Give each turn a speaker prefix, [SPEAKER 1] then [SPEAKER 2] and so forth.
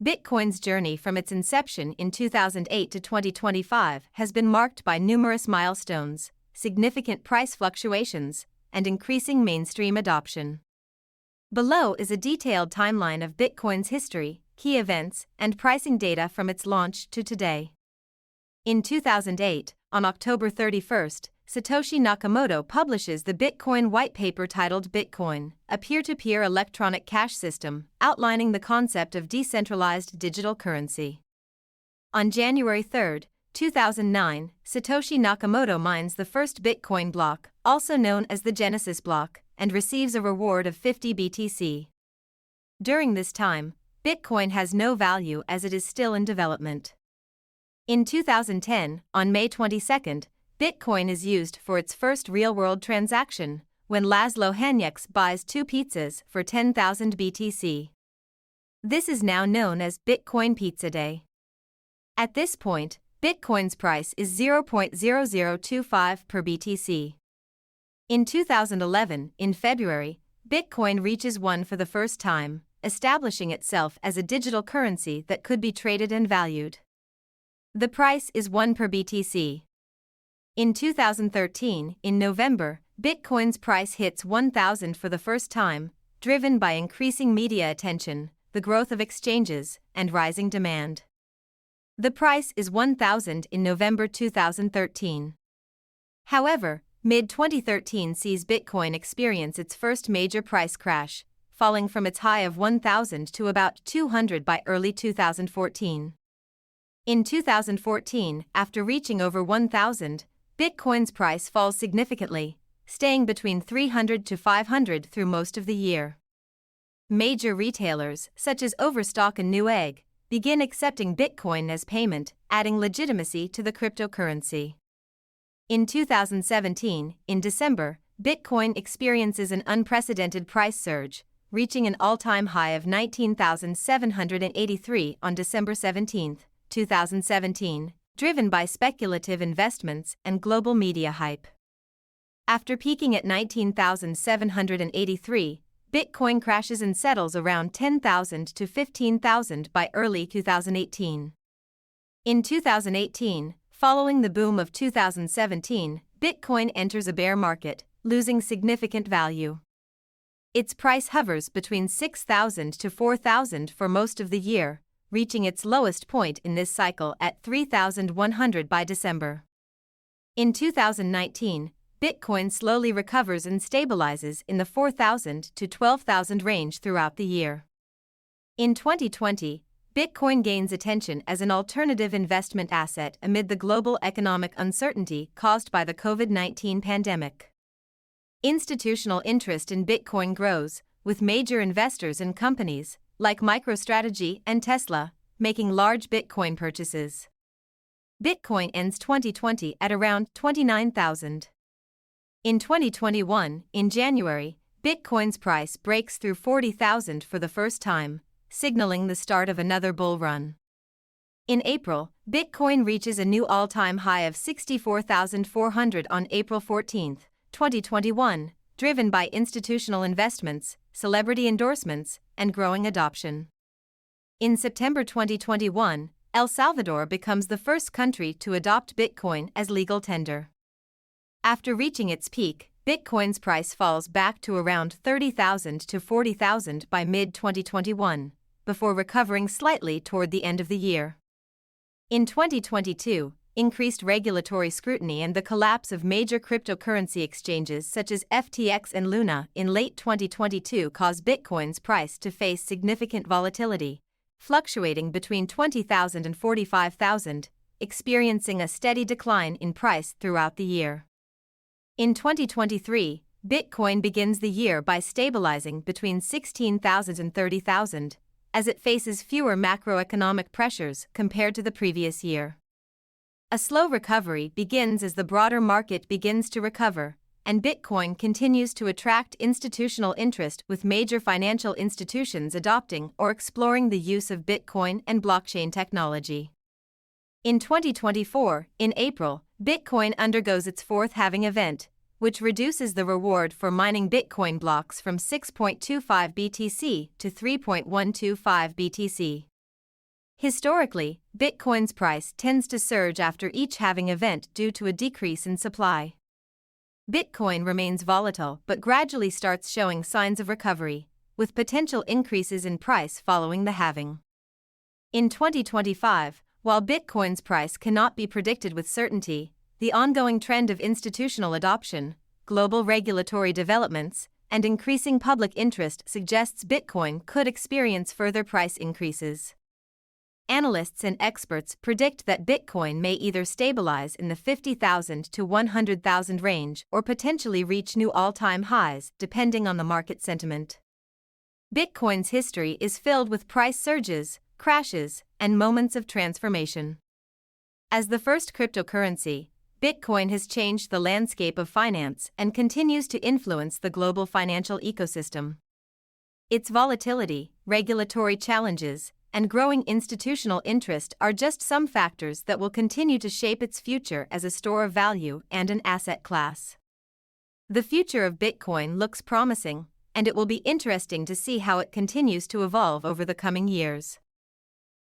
[SPEAKER 1] Bitcoin's journey from its inception in 2008 to 2025 has been marked by numerous milestones, significant price fluctuations, and increasing mainstream adoption. Below is a detailed timeline of Bitcoin's history, key events, and pricing data from its launch to today. In 2008, on October 31st, Satoshi Nakamoto publishes the Bitcoin white paper titled Bitcoin, a peer-to-peer electronic cash system, outlining the concept of decentralized digital currency. On January 3, 2009, Satoshi Nakamoto mines the first Bitcoin block, also known as the Genesis block, and receives a reward of 50 BTC. During this time, Bitcoin has no value as it is still in development. In 2010, on May 22, Bitcoin is used for its first real-world transaction, when Laszlo Hanyecz buys 2 pizzas for 10,000 BTC. This is now known as Bitcoin Pizza Day. At this point, Bitcoin's price is 0.0025 per BTC. In 2011, in February, Bitcoin reaches 1 for the first time, establishing itself as a digital currency that could be traded and valued. The price is 1 per BTC. In 2013, in November, Bitcoin's price hits 1,000 for the first time, driven by increasing media attention, the growth of exchanges, and rising demand. The price is 1,000 in November 2013. However, mid-2013 sees Bitcoin experience its first major price crash, falling from its high of 1,000 to about 200 by early 2014. In 2014, after reaching over 1,000, Bitcoin's price falls significantly, staying between 300 to 500 through most of the year. Major retailers, such as Overstock and Newegg, begin accepting Bitcoin as payment, adding legitimacy to the cryptocurrency. In 2017, in December, Bitcoin experiences an unprecedented price surge, reaching an all-time high of 19,783 on December 17, 2017, driven by speculative investments and global media hype. After peaking at 19,783, Bitcoin crashes and settles around 10,000 to 15,000 by early 2018. In 2018, following the boom of 2017, Bitcoin enters a bear market, losing significant value. Its price hovers between 6,000 to 4,000 for most of the year, reaching its lowest point in this cycle at 3,100 by December. In 2019, Bitcoin slowly recovers and stabilizes in the 4,000 to 12,000 range throughout the year. In 2020, Bitcoin gains attention as an alternative investment asset amid the global economic uncertainty caused by the COVID-19 pandemic. Institutional interest in Bitcoin grows, with major investors and companies, like MicroStrategy and Tesla, making large Bitcoin purchases. Bitcoin ends 2020 at around 29,000. In 2021, in January, Bitcoin's price breaks through 40,000 for the first time, signaling the start of another bull run. In April, Bitcoin reaches a new all-time high of 64,400 on April 14, 2021, driven by institutional investments, celebrity endorsements, and growing adoption. In September 2021, El Salvador becomes the first country to adopt Bitcoin as legal tender. After reaching its peak, Bitcoin's price falls back to around 30,000 to 40,000 by mid-2021, before recovering slightly toward the end of the year. In 2022, increased regulatory scrutiny and the collapse of major cryptocurrency exchanges such as FTX and Luna in late 2022 caused Bitcoin's price to face significant volatility, fluctuating between 20,000 and 45,000, experiencing a steady decline in price throughout the year. In 2023, Bitcoin begins the year by stabilizing between 16,000 and 30,000, as it faces fewer macroeconomic pressures compared to the previous year. A slow recovery begins as the broader market begins to recover, and Bitcoin continues to attract institutional interest with major financial institutions adopting or exploring the use of Bitcoin and blockchain technology. In 2024, in April, Bitcoin undergoes its fourth halving event, which reduces the reward for mining Bitcoin blocks from 6.25 BTC to 3.125 BTC. Historically, Bitcoin's price tends to surge after each halving event due to a decrease in supply. Bitcoin remains volatile but gradually starts showing signs of recovery, with potential increases in price following the halving. In 2025, while Bitcoin's price cannot be predicted with certainty, the ongoing trend of institutional adoption, global regulatory developments, and increasing public interest suggests Bitcoin could experience further price increases. Analysts and experts predict that Bitcoin may either stabilize in the 50,000 to 100,000 range or potentially reach new all-time highs, depending on the market sentiment. Bitcoin's history is filled with price surges, crashes, and moments of transformation. As the first cryptocurrency, Bitcoin has changed the landscape of finance and continues to influence the global financial ecosystem. Its volatility, regulatory challenges, and growing institutional interest are just some factors that will continue to shape its future as a store of value and an asset class. The future of Bitcoin looks promising, and it will be interesting to see how it continues to evolve over the coming years.